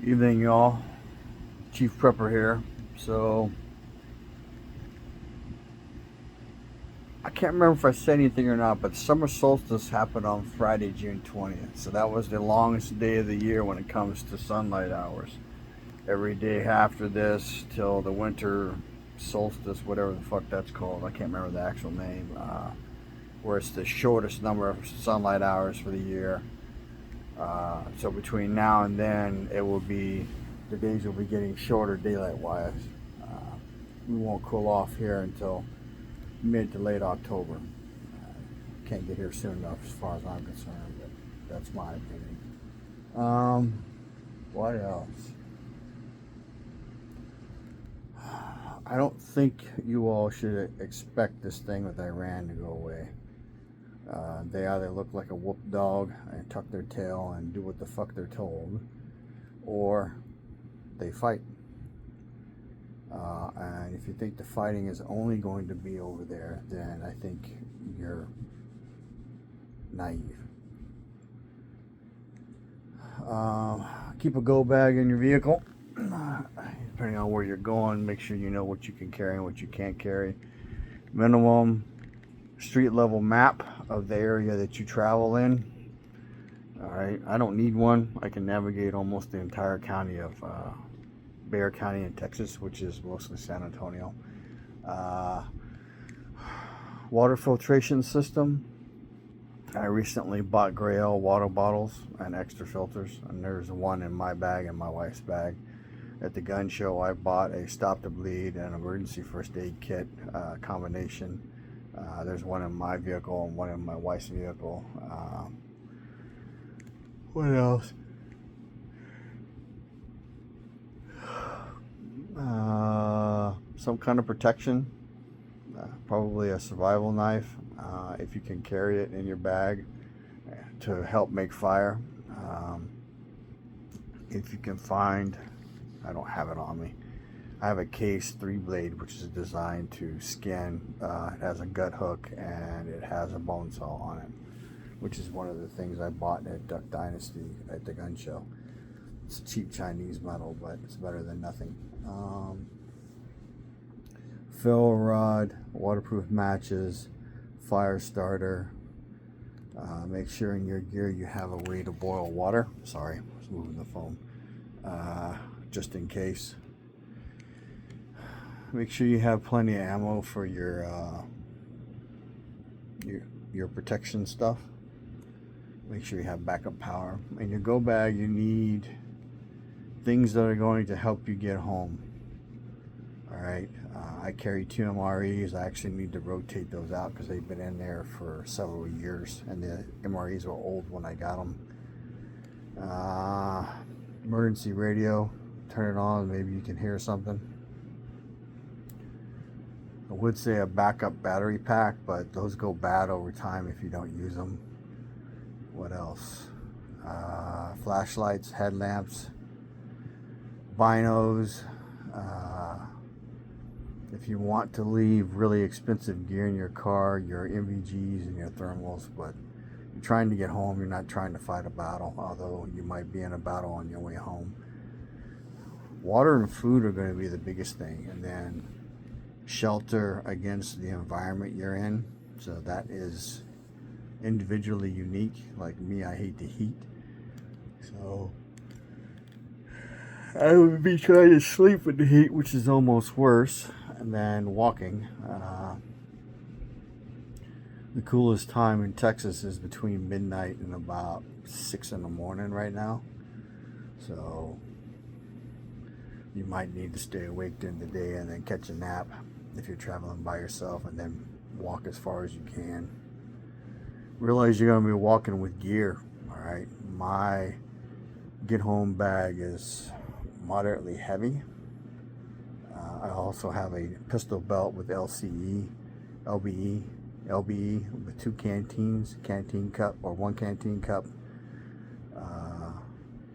Evening, y'all. Chief Prepper here. So, I can't remember if I said anything or not, but summer solstice happened on Friday, June 20th. So, that was the longest day of the year when it comes to sunlight hours. Every day after this till the winter solstice, whatever the fuck that's called, I can't remember the actual name, where it's the shortest number of sunlight hours for the year. So between now and then, the days will be getting shorter daylight wise. We won't cool off here until mid to late October. Can't get here soon enough as far as I'm concerned, but that's my opinion. What else? I don't think you all should expect this thing with Iran to go away. They either look like a whooped dog and tuck their tail and do what the fuck they're told, or they fight. And if you think the fighting is only going to be over there, then I think you're naive. Keep a go bag in your vehicle. Depending on where you're going, make sure you know what you can carry and what you can't carry. Minimum street level map of the area that you travel in. Alright, I don't need one. I can navigate almost the entire county of Bexar County in Texas, which is mostly San Antonio. Water filtration system. I recently bought Grail water bottles and extra filters, and there's one in my bag and my wife's bag. At the gun show, I bought a stop the bleed and emergency first aid kit combination. There's one in my vehicle and one in my wife's vehicle. What else? Some kind of protection, probably a survival knife, if you can carry it in your bag to help make fire. If you can find, I don't have it on me, I have a Case 3-blade, which is designed to skin. It has a gut hook and it has a bone saw on it, which is one of the things I bought at Duck Dynasty at the gun show. It's cheap Chinese metal, but it's better than nothing. Fill rod, waterproof matches, fire starter. Make sure in your gear you have a way to boil water. Sorry, I was moving the phone. Just in case. Make sure you have plenty of ammo for your protection stuff. Make sure you have backup power. In your go bag, you need things that are going to help you get home. Alright, I carry 2 MREs. I actually need to rotate those out because they've been in there for several years, and the MREs were old when I got them. Emergency radio, turn it on, maybe you can hear something. I would say a backup battery pack, but those go bad over time if you don't use them. What else? Flashlights, headlamps, binos. If you want to leave really expensive gear in your car, your MVGs and your thermals, but you're trying to get home, you're not trying to fight a battle, although you might be in a battle on your way home. Water and food are going to be the biggest thing, and then shelter against the environment you're in. So that is individually unique. Like me, I hate the heat, so I would be trying to sleep in the heat, which is almost worse, and then walking. The coolest time in Texas is between midnight and about 6 in the morning right now, so you might need to stay awake during the day and then catch a nap if you're traveling by yourself, and then walk as far as you can. Realize you're going to be walking with gear. Alright, my get home bag is moderately heavy. I also have a pistol belt with LBE with 2 canteens, canteen cup or 1 canteen cup,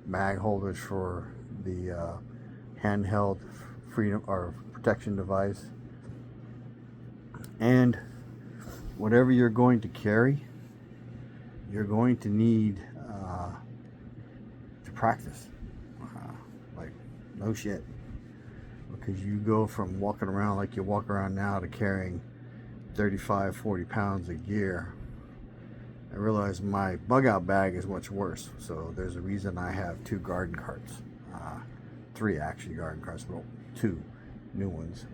mag holders for the handheld freedom or protection device, and whatever you're going to carry, you're going to need to practice. No shit. Because you go from walking around like you walk around now to carrying 35, 40 pounds of gear. I realize my bug out bag is much worse. So there's a reason I have 2 garden carts. 3 actually garden carts, but 2 new ones.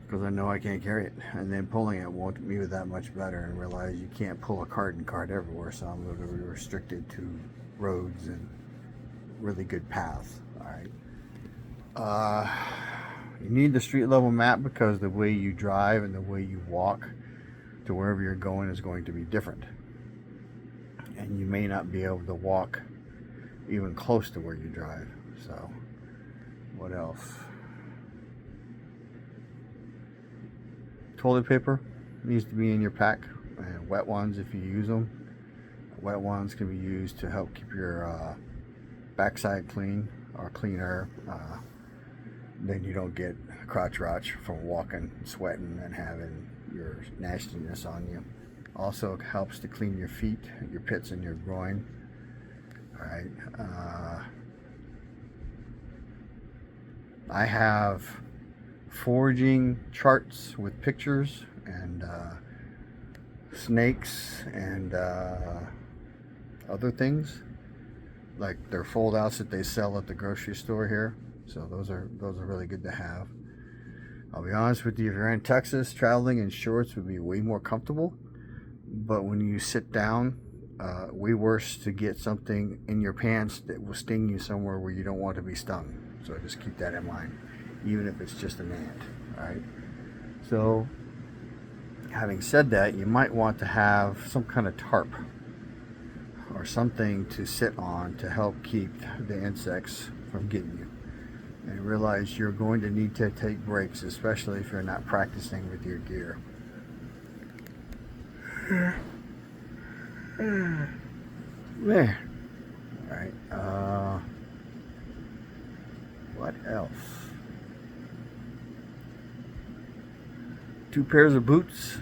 Because I know I can't carry it. And then pulling it won't be that much better, and realize you can't pull a garden cart everywhere. So I'm going to be restricted to roads and really good paths. Alright. You need the street level map because the way you drive and the way you walk to wherever you're going is going to be different. And you may not be able to walk even close to where you drive. So, what else? Toilet paper needs to be in your pack, and wet ones if you use them. Wet ones can be used to help keep your backside clean or cleaner. Then you don't get crotch rot from walking, sweating, and having your nastiness on you. Also helps to clean your feet, your pits, and your groin. All right. I have foraging charts with pictures and snakes and other things, like their fold outs that they sell at the grocery store here. So those are really good to have. I'll be honest with you, if you're in Texas, traveling in shorts would be way more comfortable. But when you sit down, way worse to get something in your pants that will sting you somewhere where you don't want to be stung. So just keep that in mind, even if it's just an ant. All right. So, having said that, you might want to have some kind of tarp or something to sit on to help keep the insects from getting you. And realize you're going to need to take breaks, especially if you're not practicing with your gear. There. Alright. What else? 2 pairs of boots.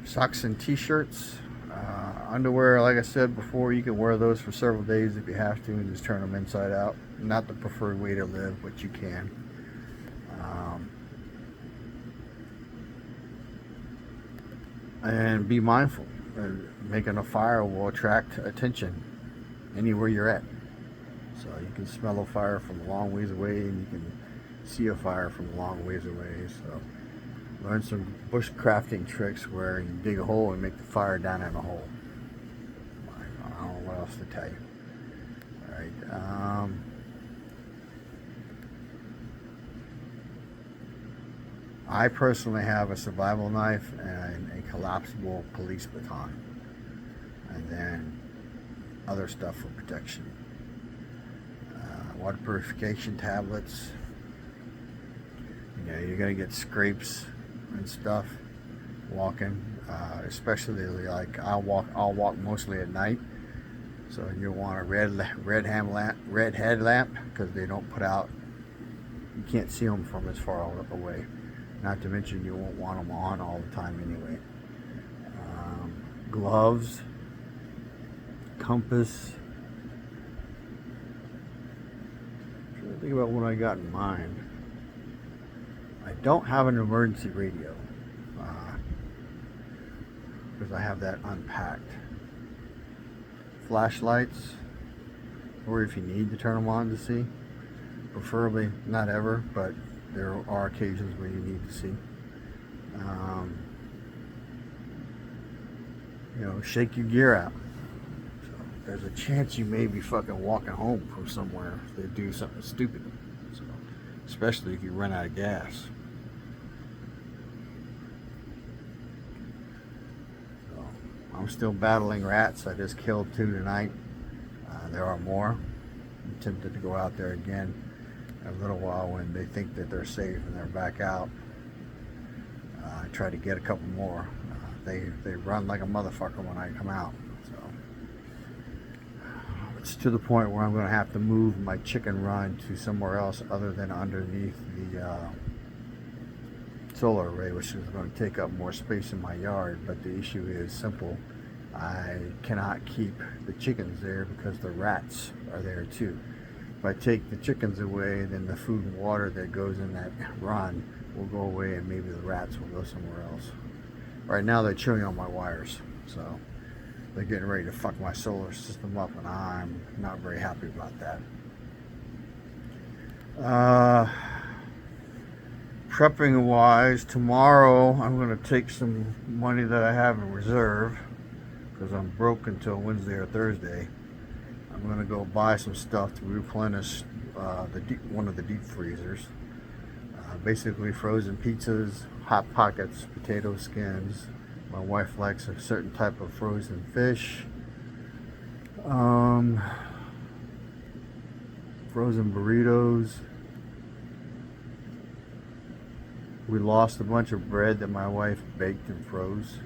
Socks and t-shirts. Underwear, like I said before, you can wear those for several days if you have to and just turn them inside out. Not the preferred way to live, but you can. And be mindful. Making a fire will attract attention anywhere you're at. So you can smell a fire from a long ways away, and you can see a fire from a long ways away. So learn some bush crafting tricks where you dig a hole and make the fire down in a hole. I don't know what else to tell you. Alright. I personally have a survival knife and a collapsible police baton. And then other stuff for protection. Water purification tablets. You know, you're going to get scrapes and stuff walking. Especially like I'll walk mostly at night. So you'll want a red headlamp because they don't put out, you can't see them from as far away. Not to mention you won't want them on all the time anyway. Gloves, compass. I'm trying to think about what I got in mind. I don't have an emergency radio because I have that unpacked. Flashlights, or if you need to turn them on to see. Preferably not ever, but there are occasions where you need to see. You know, shake your gear out. So there's a chance you may be fucking walking home from somewhere if they do something stupid. So, especially if you run out of gas. So, I'm still battling rats. I just killed 2 tonight. There are more. I'm tempted to go out there again in a little while when they think that they're safe and they're back out. I try to get a couple more. They run like a motherfucker when I come out. So it's to the point where I'm going to have to move my chicken run to somewhere else other than underneath the solar array, which is going to take up more space in my yard. But the issue is simple. I cannot keep the chickens there because the rats are there too. If I take the chickens away, then the food and water that goes in that run will go away, and maybe the rats will go somewhere else. Right now they're chewing on my wires, so they're getting ready to fuck my solar system up, and I'm not very happy about that. Prepping wise, tomorrow I'm going to take some money that I have in reserve, because I'm broke until Wednesday or Thursday. I'm going to go buy some stuff to replenish one of the deep freezers. Basically frozen pizzas, hot pockets, potato skins. My wife likes a certain type of frozen fish. Frozen burritos. We lost a bunch of bread that my wife baked and froze.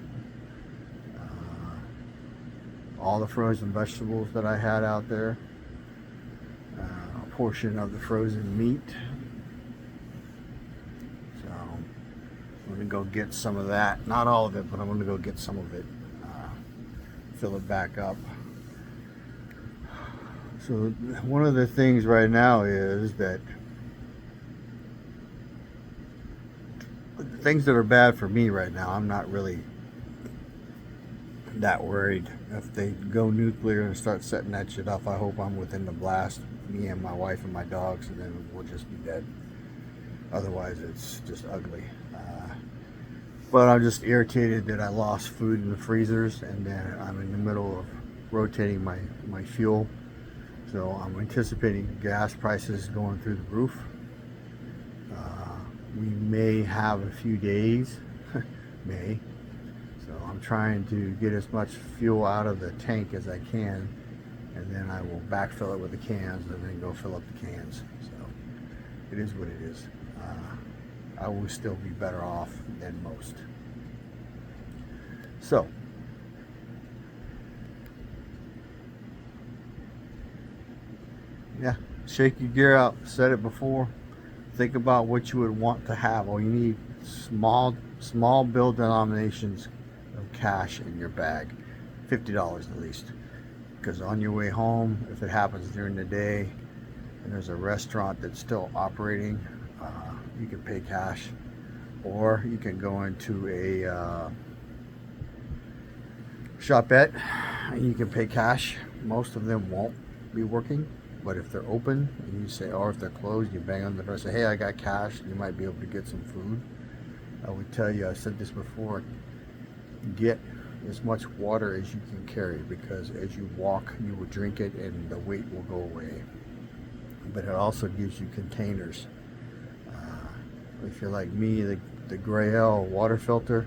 All the frozen vegetables that I had out there. A portion of the frozen meat. So I'm going to go get some of that. Not all of it, but I'm going to go get some of it. Fill it back up. So one of the things right now is that the things that are bad for me right now, I'm not really that worried. If they go nuclear and start setting that shit off, I hope I'm within the blast, me and my wife and my dogs, and then we'll just be dead. Otherwise it's just ugly. But I'm just irritated that I lost food in the freezers, and then I'm in the middle of rotating my fuel. So I'm anticipating gas prices going through the roof. We may have a few days, may. So I'm trying to get as much fuel out of the tank as I can, and then I will backfill it with the cans and then go fill up the cans. So it is what it is. I will still be better off than most. So yeah, shake your gear out. Said it before. Think about what you would want to have. All you need small bill denominations of cash in your bag, $50 at least. Because on your way home, if it happens during the day and there's a restaurant that's still operating, you can pay cash, or you can go into a shopette and you can pay cash. Most of them won't be working, but if they're open and you say, or if they're closed, you bang on the door and say, hey, I got cash, you might be able to get some food. I would tell you, I said this before, get as much water as you can carry, because as you walk you will drink it and the weight will go away. But it also gives you containers. If you're like me, the Grail water filter,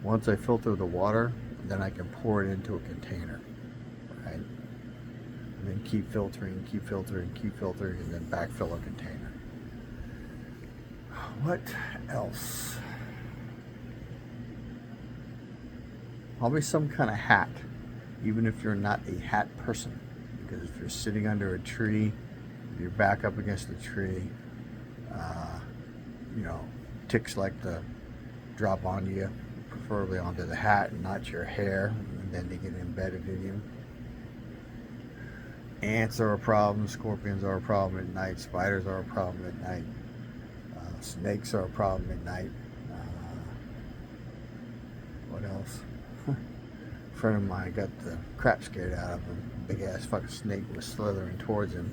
once I filter the water, then I can pour it into a container, right? And then keep filtering, and then backfill a container. What else? Probably some kind of hat, even if you're not a hat person. Because if you're sitting under a tree, if you're back up against the tree, ticks like to drop on you, preferably onto the hat and not your hair, and then they get embedded in you. Ants are a problem, scorpions are a problem at night, spiders are a problem at night, snakes are a problem at night. What else? A friend of mine got the crap scared out of him. Big ass fucking snake was slithering towards him,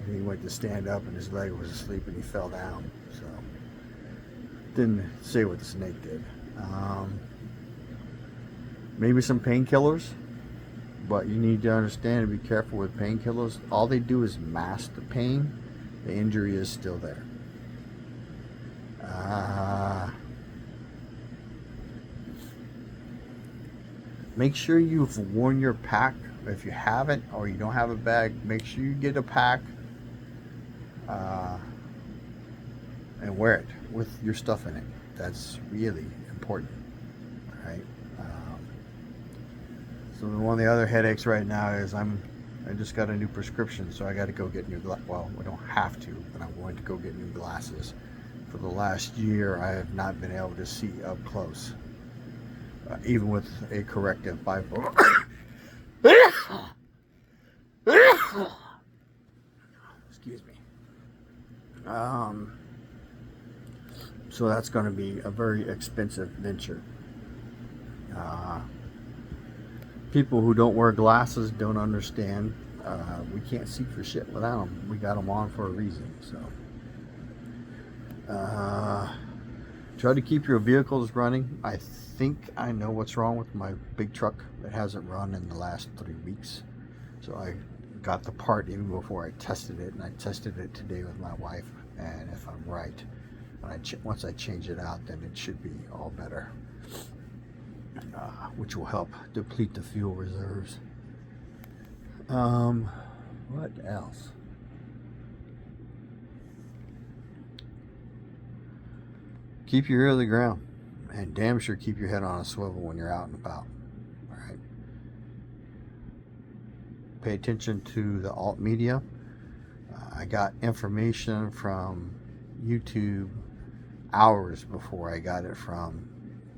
and he went to stand up and his leg was asleep and he fell down. So didn't say what the snake did. Maybe some painkillers, but you need to understand and be careful with painkillers. All they do is mask the pain. The injury is still there. Make sure you've worn your pack. If you haven't, or you don't have a bag, make sure you get a pack and wear it with your stuff in it. That's really important, right? So one of the other headaches right now is I just got a new prescription, so I got to go get new well, I don't have to, but I'm going to go get new glasses. For the last year, I have not been able to see up close. even with a corrective bipolar. Excuse me. So that's going to be a very expensive venture. People who don't wear glasses don't understand. We can't see for shit without them. We got them on for a reason. So try to keep your vehicles running. I think I know what's wrong with my big truck that hasn't run in the last 3 weeks. So I got the part even before I tested it, and I tested it today with my wife. And if I'm right, once I change it out, then it should be all better, which will help deplete the fuel reserves. What else? Keep your ear to the ground, and damn sure keep your head on a swivel when you're out and about. All right. Pay attention to the alt media. I got information from YouTube hours before I got it from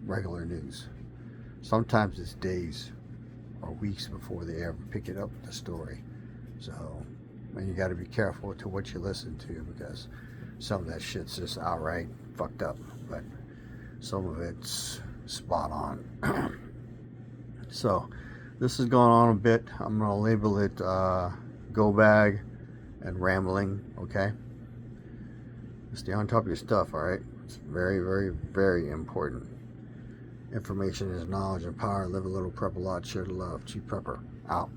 regular news. Sometimes it's days or weeks before they ever pick it up, the story. So, and you got to be careful to what you listen to, because some of that shit's just outright fucked up, but some of it's spot on. So, this has gone on a bit. I'm going to label it Go Bag and Rambling, okay? Stay on top of your stuff, alright? It's very, very, very important. Information is knowledge and power. Live a little, prep a lot, share the love. Chief Prepper, out.